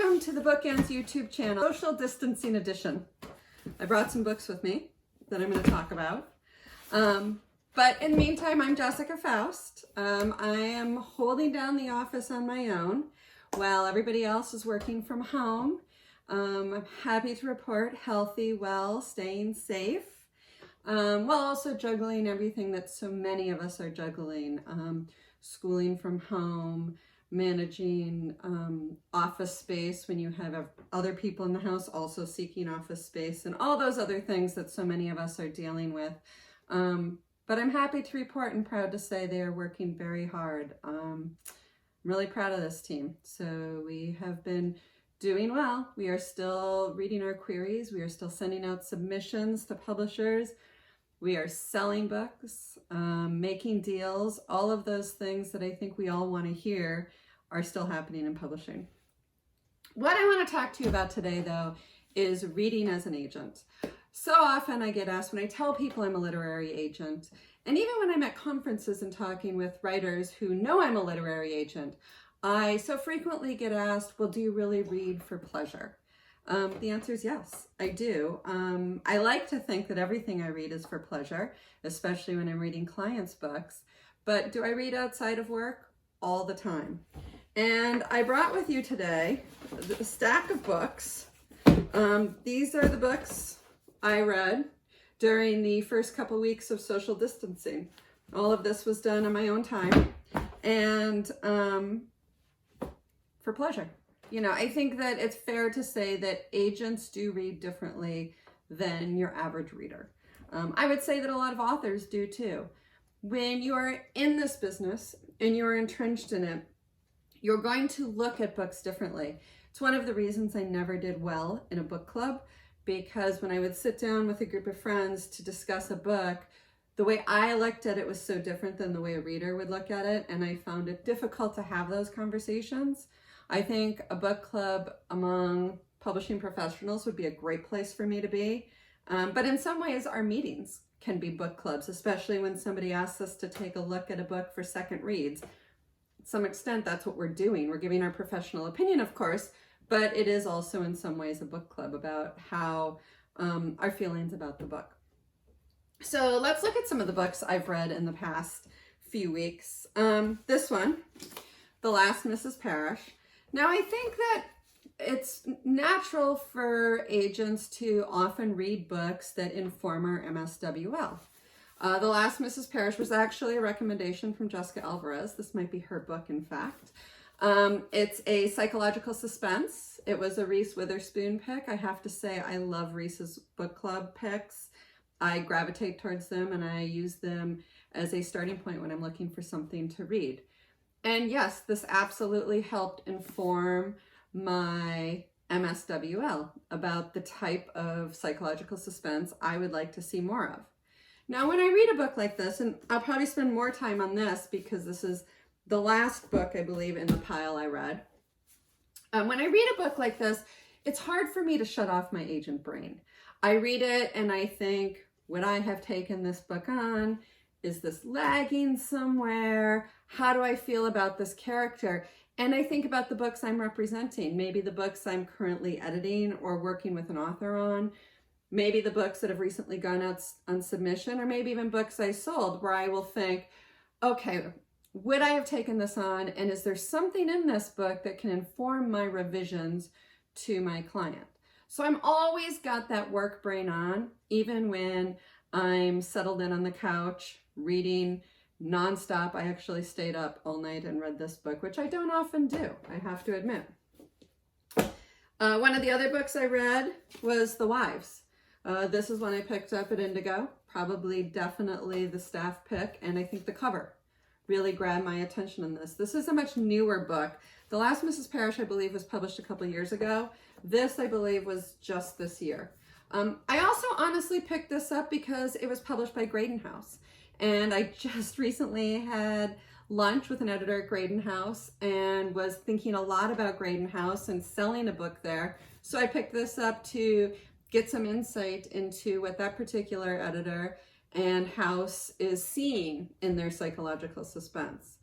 Welcome to the BookEnds YouTube channel, social distancing edition. I brought some books with me that I'm going to talk about. But in the meantime, I'm Jessica Faust. I am holding down the office on my own while everybody else is working from home. I'm happy to report healthy, well, staying safe, while also juggling everything that so many of us are juggling. Schooling from home, managing office space when you have other people in the house also seeking office space, and all those other things that so many of us are dealing with. But I'm happy to report and proud to say they are working very hard. I'm really proud of this team. So we have been doing well. We are still reading our queries. We are still sending out submissions to publishers. We are selling books, making deals. All of those things that I think we all want to hear are still happening in publishing. What I want to talk to you about today, though, is reading as an agent. So often I get asked when I tell people I'm a literary agent, and even when I'm at conferences and talking with writers who know I'm a literary agent, I so frequently get asked, well, do you really read for pleasure? The answer is yes, I do. I like to think that everything I read is for pleasure, especially when I'm reading clients' books. But do I read outside of work? All the time. And I brought with you today a stack of books. These are the books I read during the first couple weeks of social distancing. All of this was done on my own time and for pleasure. You know, I think that it's fair to say that agents do read differently than your average reader. I would say that a lot of authors do too. When you are in this business and you're entrenched in it, you're going to look at books differently. It's one of the reasons I never did well in a book club, because when I would sit down with a group of friends to discuss a book, the way I looked at it was so different than the way a reader would look at it, and I found it difficult to have those conversations. I think a book club among publishing professionals would be a great place for me to be. But in some ways, our meetings can be book clubs, especially when somebody asks us to take a look at a book for second reads. To some extent, that's what we're doing. We're giving our professional opinion, of course, but it is also in some ways a book club about how our feelings about the book. So let's look at some of the books I've read in the past few weeks. This one, The Last Mrs Parrish. Now, I think that it's natural for agents to often read books that inform our MSWL. The Last Mrs Parrish was actually a recommendation from Jessica Alvarez. This might be her book, in fact. It's a psychological suspense. It was a Reese Witherspoon pick. I have to say I love Reese's book club picks. I gravitate towards them and I use them as a starting point when I'm looking for something to read. And yes, this absolutely helped inform my MSWL about the type of psychological suspense I would like to see more of. Now, when I read a book like this, and I'll probably spend more time on this because this is the last book, I believe, in the pile I read. When I read a book like this, it's hard for me to shut off my agent brain. I read it and I think, would I have taken this book on? Is this lagging somewhere? How do I feel about this character? And I think about the books I'm representing, maybe the books I'm currently editing or working with an author on, maybe the books that have recently gone out on submission, or maybe even books I sold where I will think, okay, would I have taken this on? And is there something in this book that can inform my revisions to my client? So I'm always got that work brain on, even when I'm settled in on the couch, reading nonstop. I actually stayed up all night and read this book, which I don't often do, I have to admit. One of the other books I read was The Wives. This is one I picked up at Indigo, probably definitely the staff pick, and I think the cover really grabbed my attention in this. This is a much newer book. The Last Mrs Parrish, I believe, was published a couple years ago. This, I believe, was just this year. I also honestly picked this up because it was published by Graydon House. And I just recently had lunch with an editor at Graydon House and was thinking a lot about Graydon House and selling a book there. So I picked this up to get some insight into what that particular editor and house is seeing in their psychological suspense.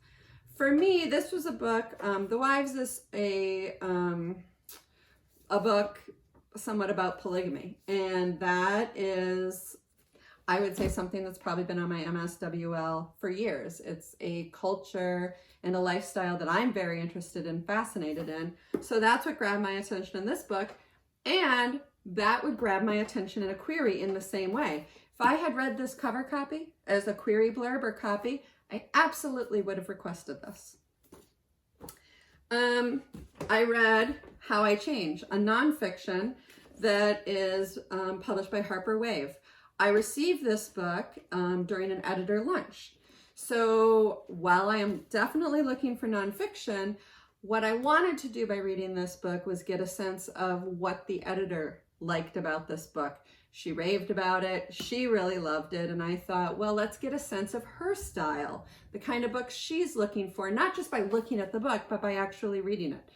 For me, this was a book, The Wives is a a book somewhat about polygamy. And that is, I would say, something that's probably been on my MSWL for years. It's a culture and a lifestyle that I'm very interested in, fascinated in. So that's what grabbed my attention in this book. And that would grab my attention in a query in the same way. If I had read this cover copy as a query blurb or copy, I absolutely would have requested this. I read How I Change, a nonfiction that is published by Harper Wave. I received this book during an editor lunch. So while I am definitely looking for nonfiction, what I wanted to do by reading this book was get a sense of what the editor liked about this book. She raved about it. She really loved it. And I thought, well, let's get a sense of her style, the kind of book she's looking for, not just by looking at the book, but by actually reading it.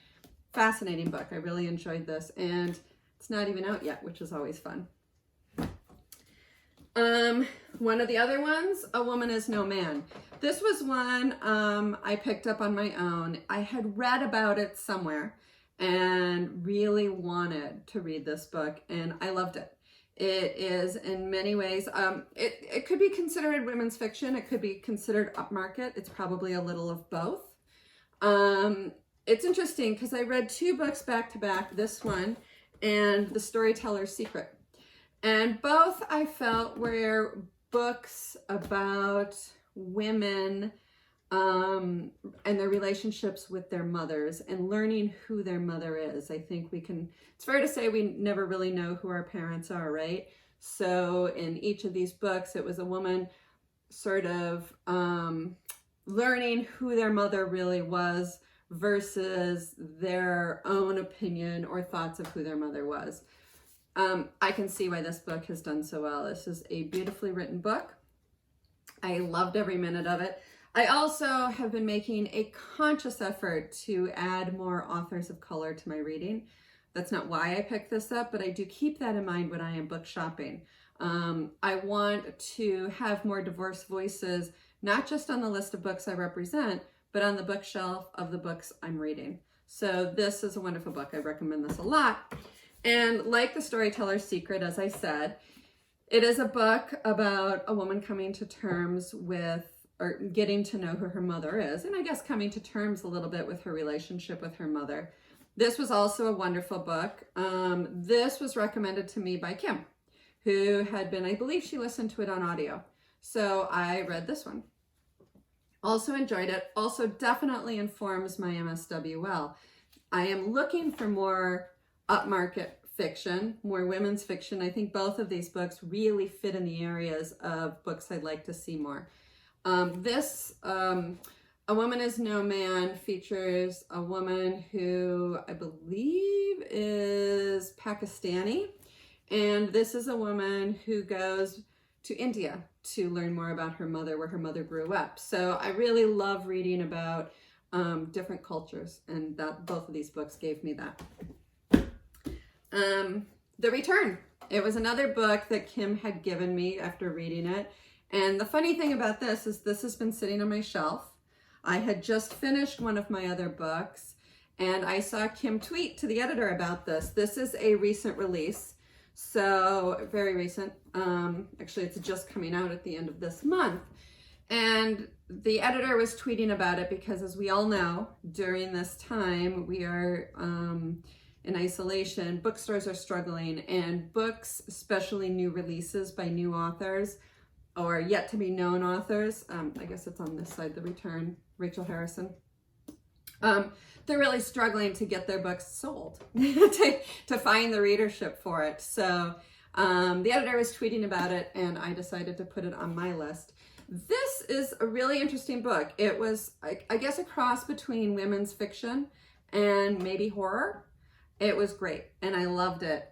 Fascinating book. I really enjoyed this. And it's not even out yet, which is always fun. One of the other ones, A Woman Is No Man. This was one I picked up on my own. I had read about it somewhere and really wanted to read this book, and I loved it. It is in many ways, it could be considered women's fiction. It could be considered upmarket. It's probably a little of both. It's interesting because I read two books back to back, this one and The Storyteller's Secret. And both I felt were books about women and their relationships with their mothers and learning who their mother is. I think it's fair to say we never really know who our parents are, right? So in each of these books, it was a woman sort of learning who their mother really was versus their own opinion or thoughts of who their mother was. I can see why this book has done so well. This is a beautifully written book. I loved every minute of it. I also have been making a conscious effort to add more authors of color to my reading. That's not why I picked this up, but I do keep that in mind when I am book shopping. I want to have more diverse voices, not just on the list of books I represent, but on the bookshelf of the books I'm reading. So this is a wonderful book. I recommend this a lot. And like The Storyteller's Secret, as I said, it is a book about a woman coming to terms with, or getting to know who her mother is, and I guess coming to terms a little bit with her relationship with her mother. This was also a wonderful book. This was recommended to me by Kim, who had been, I believe she listened to it on audio. So I read this one. Also enjoyed it. Also definitely informs my MSWL. I am looking for more upmarket fiction, more women's fiction. I think both of these books really fit in the areas of books I'd like to see more. A Woman Is No Man features a woman who I believe is Pakistani. And this is a woman who goes to India to learn more about her mother, where her mother grew up. So I really love reading about different cultures, and that both of these books gave me that. The Return. It was another book that Kim had given me after reading it. And the funny thing about this is this has been sitting on my shelf. I had just finished one of my other books, and I saw Kim tweet to the editor about this. This is a recent release, so very recent. Actually, it's just coming out at the end of this month. And the editor was tweeting about it because, as we all know, during this time, we are in isolation. Bookstores are struggling, and books, especially new releases by new authors or yet to be known authors, I guess it's on this side, The Return, Rachel Harrison. They're really struggling to get their books sold, to find the readership for it. So the editor was tweeting about it, and I decided to put it on my list. This is a really interesting book. It was, I guess, a cross between women's fiction and maybe horror. It was great, and I loved it.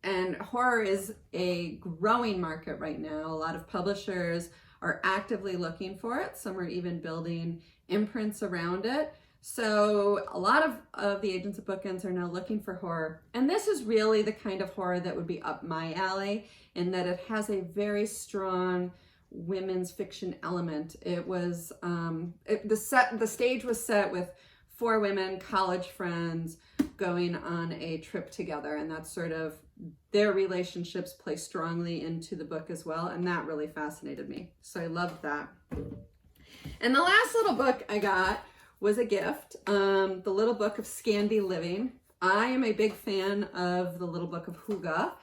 And horror is a growing market right now. A lot of publishers are actively looking for it. Some are even building imprints around it. So a lot of the agents at BookEnds are now looking for horror. And this is really the kind of horror that would be up my alley, in that it has a very strong women's fiction element. It was, the stage was set with 4 women, college friends, going on a trip together, and that's sort of their relationships play strongly into the book as well, and that really fascinated me. So I loved that. And the last little book I got was a gift, the Little Book of Scandi Living. I am a big fan of the Little Book of Huga.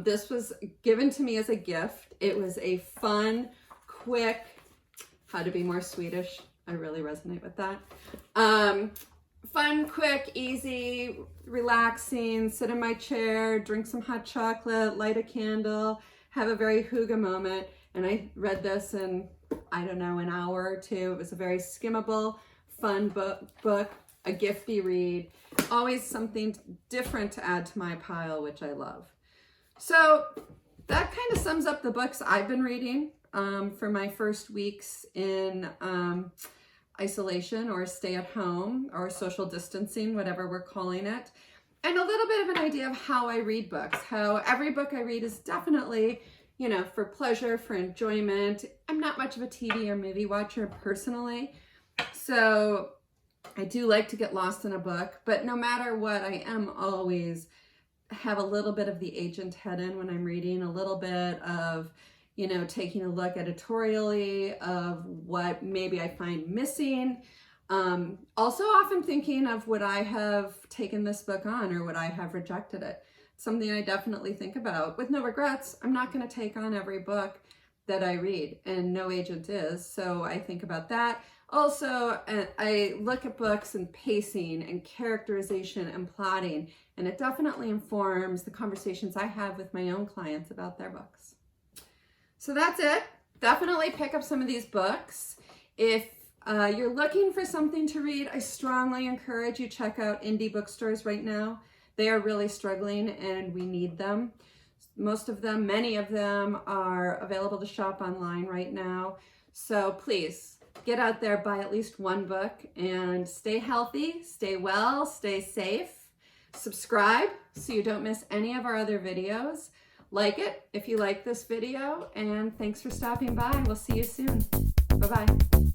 This was given to me as a gift. It was a fun, quick, how to be more Swedish. I really resonate with that. Fun, quick, easy, relaxing, sit in my chair, drink some hot chocolate, light a candle, have a very Huga moment. And I read this in, I don't know, an hour or two. It was a very skimmable, fun book, a gifty read, always something different to add to my pile, which I love. So that kind of sums up the books I've been reading for my first weeks in isolation or stay at home or social distancing, whatever we're calling it. And a little bit of an idea of how I read books, how every book I read is definitely, you know, for pleasure, for enjoyment. I'm not much of a TV or movie watcher personally, so I do like to get lost in a book, but no matter what, I am always have a little bit of the agent head in when I'm reading, a little bit of, you know, taking a look editorially of what maybe I find missing. Also often thinking of would I have taken this book on or would I have rejected it? Something I definitely think about. With no regrets, I'm not going to take on every book that I read, and no agent is, so I think about that. Also, I look at books and pacing and characterization and plotting, and it definitely informs the conversations I have with my own clients about their books. So that's it. Definitely pick up some of these books. If you're looking for something to read, I strongly encourage you check out indie bookstores right now. They are really struggling and we need them. Most of them, many of them are available to shop online right now. So please get out there, buy at least one book, and stay healthy, stay well, stay safe. Subscribe so you don't miss any of our other videos. Like it if you like this video, and thanks for stopping by. We'll see you soon. Bye-bye.